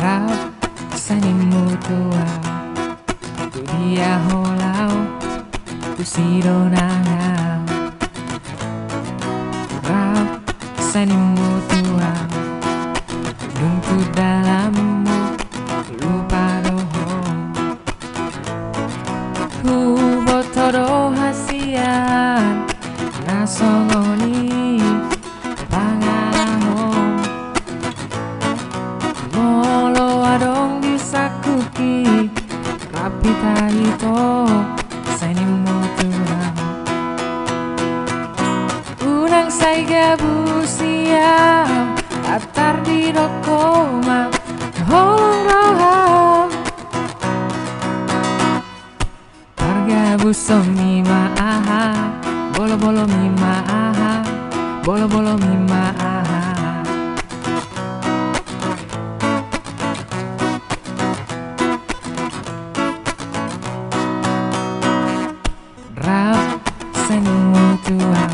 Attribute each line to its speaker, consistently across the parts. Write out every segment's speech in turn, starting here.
Speaker 1: Rap seni mutua tu dia holau tu sidonanga. Rap seni mutua nungku dalammu lupa dohong ku botodo hasian nasongoni pangalahong molo adong disakuki rapita ito seni mutua unang say gabusia atar di dokoma holong roham harga busom mima aha bolo bolo mima aha bolo bolo mima aha rap seni mutua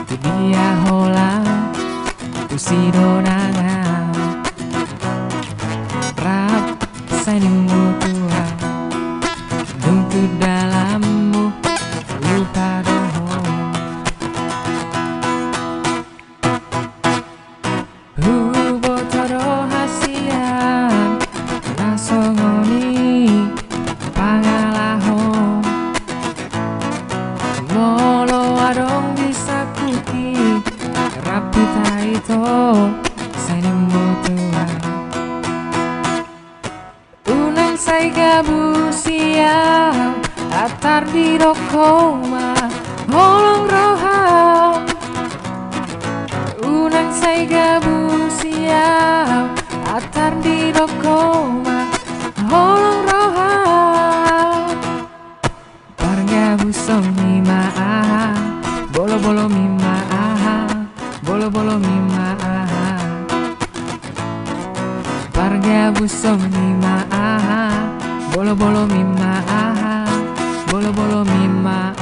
Speaker 1: tu dia holang tu sidonanga. Rap seni mutua nungku dalammu lupa dohong botodo hasian nasongoni pangalahong molo adong disakuki rapita ito seni mutua unang say gabusia atar di dokoma holong roham unang say gabusia atar di dokoma holong roham parga busong mima aha bolo bolo mima aha bolo bolo mima aha parga busong mima aha bolo bolo mima aha bolo bolo mima